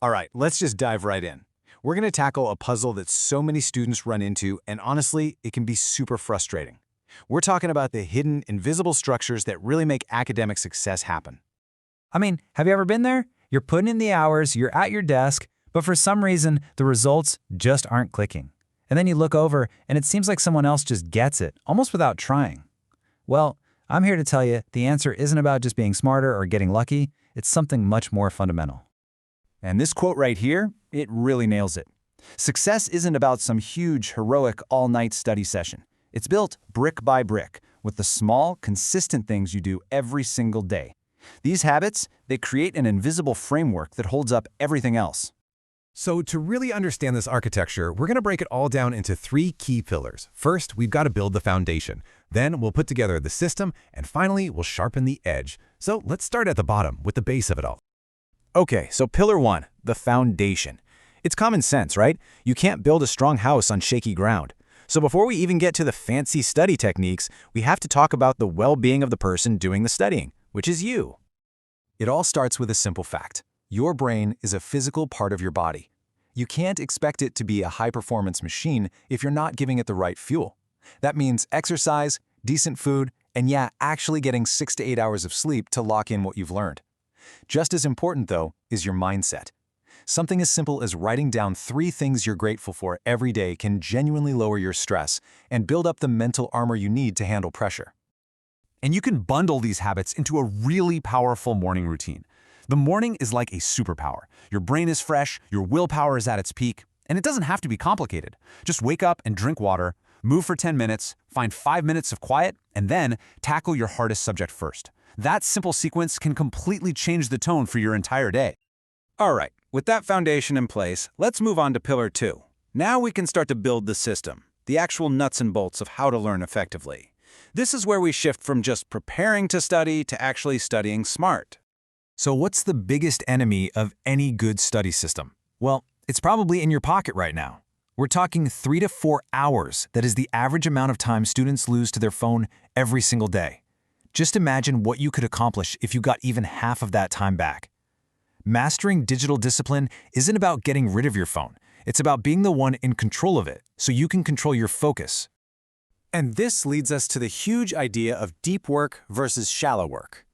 All right, let's just dive right in. We're going to tackle a puzzle that so many students run into, and honestly, it can be super frustrating. We're talking about the hidden, invisible structures that really make academic success happen. I mean, have you ever been there? You're putting in the hours, you're at your desk, but for some reason, the results just aren't clicking. And then you look over, and it seems like someone else just gets it, almost without trying. Well, I'm here to tell you the answer isn't about just being smarter or getting lucky. It's something much more fundamental. And this quote right here, it really nails it. Success isn't about some huge, heroic, all-night study session. It's built brick by brick, with the small, consistent things you do every single day. These habits, they create an invisible framework that holds up everything else. So to really understand this architecture, we're going to break it all down into 3 key pillars. First, we've got to build the foundation. Then we'll put together the system, and finally, we'll sharpen the edge. So let's start at the bottom with the base of it all. Okay, so pillar 1, the foundation. It's common sense, right? You can't build a strong house on shaky ground. So before we even get to the fancy study techniques, we have to talk about the well-being of the person doing the studying, which is you. It all starts with a simple fact. Your brain is a physical part of your body. You can't expect it to be a high-performance machine if you're not giving it the right fuel. That means exercise, decent food, and yeah, actually getting 6 to 8 hours of sleep to lock in what you've learned. Just as important, though, is your mindset. Something as simple as writing down 3 things you're grateful for every day can genuinely lower your stress and build up the mental armor you need to handle pressure. And you can bundle these habits into a really powerful morning routine. The morning is like a superpower. Your brain is fresh, your willpower is at its peak, and it doesn't have to be complicated. Just wake up and drink water, move for 10 minutes, find 5 minutes of quiet, and then tackle your hardest subject first. That simple sequence can completely change the tone for your entire day. All right, with that foundation in place, let's move on to pillar 2. Now we can start to build the system, the actual nuts and bolts of how to learn effectively. This is where we shift from just preparing to study to actually studying smart. So what's the biggest enemy of any good study system? Well, it's probably in your pocket right now. We're talking 3 to 4 hours. That is the average amount of time students lose to their phone every single day. Just imagine what you could accomplish if you got even half of that time back. Mastering digital discipline isn't about getting rid of your phone. It's about being the one in control of it, so you can control your focus. And this leads us to the huge idea of deep work versus shallow work.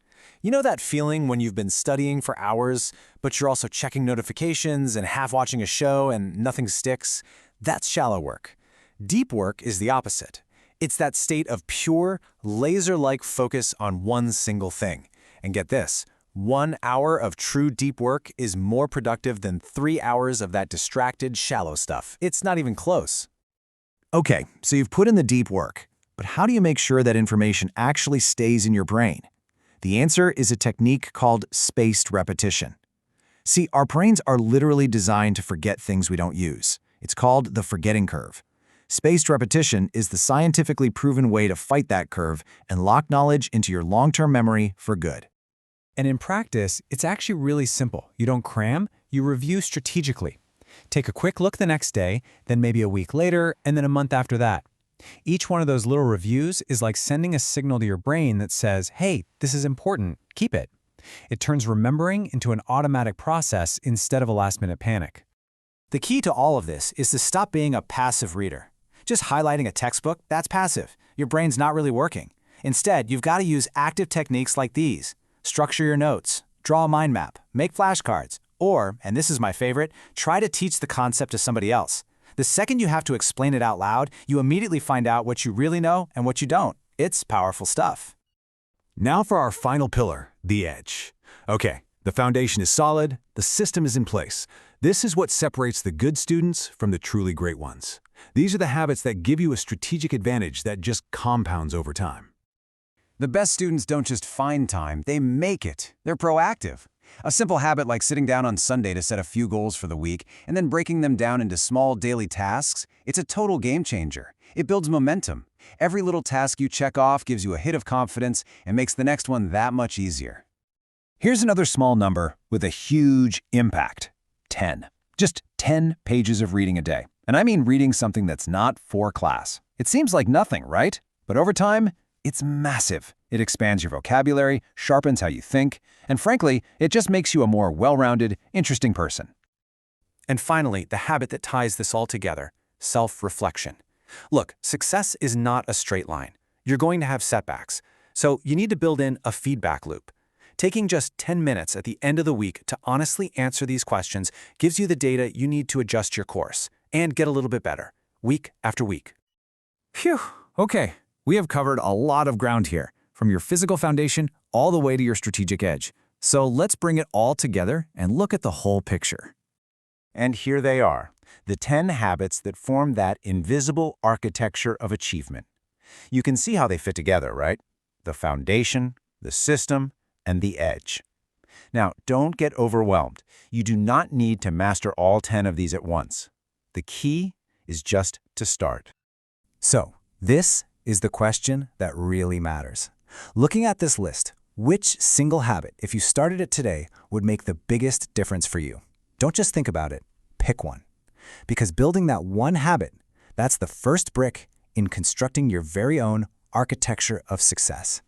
You know that feeling when you've been studying for hours, but you're also checking notifications and half watching a show and nothing sticks? That's shallow work. Deep work is the opposite. It's that state of pure, laser-like focus on one single thing. And get this, 1 hour of true deep work is more productive than 3 hours of that distracted, shallow stuff. It's not even close. Okay, so you've put in the deep work, but how do you make sure that information actually stays in your brain? The answer is a technique called spaced repetition. See, our brains are literally designed to forget things we don't use. It's called the forgetting curve. Spaced repetition is the scientifically proven way to fight that curve and lock knowledge into your long-term memory for good. And in practice, it's actually really simple. You don't cram, you review strategically. Take a quick look the next day, then maybe a week later, and then a month after that. Each one of those little reviews is like sending a signal to your brain that says, hey, this is important, keep it. It turns remembering into an automatic process instead of a last-minute panic. The key to all of this is to stop being a passive reader. Just highlighting a textbook, that's passive. Your brain's not really working. Instead, you've got to use active techniques like these. Structure your notes, draw a mind map, make flashcards, or, and this is my favorite, try to teach the concept to somebody else. The second you have to explain it out loud, you immediately find out what you really know and what you don't. It's powerful stuff. Now for our final pillar, the edge. Okay, the foundation is solid, the system is in place. This is what separates the good students from the truly great ones. These are the habits that give you a strategic advantage that just compounds over time. The best students don't just find time, they make it. They're proactive. A simple habit like sitting down on Sunday to set a few goals for the week and then breaking them down into small daily tasks, it's a total game changer. It builds momentum. Every little task you check off gives you a hit of confidence and makes the next one that much easier. Here's another small number with a huge impact. 10. Just 10 pages of reading a day. And I mean reading something that's not for class. It seems like nothing, right? But over time, it's massive. It expands your vocabulary, sharpens how you think, and frankly, it just makes you a more well-rounded, interesting person. And finally, the habit that ties this all together, self-reflection. Look, success is not a straight line. You're going to have setbacks, so you need to build in a feedback loop. Taking just 10 minutes at the end of the week to honestly answer these questions gives you the data you need to adjust your course and get a little bit better, week after week. Phew, okay. We have covered a lot of ground here, from your physical foundation all the way to your strategic edge. So let's bring it all together and look at the whole picture. And here they are, the 10 habits that form that invisible architecture of achievement. You can see how they fit together, right? The foundation, the system, and the edge. Now, don't get overwhelmed. You do not need to master all 10 of these at once. The key is just to start. So, this is the question that really matters. Looking at this list, which single habit, if you started it today, would make the biggest difference for you? Don't just think about it, pick one. Because building that one habit, that's the first brick in constructing your very own architecture of success.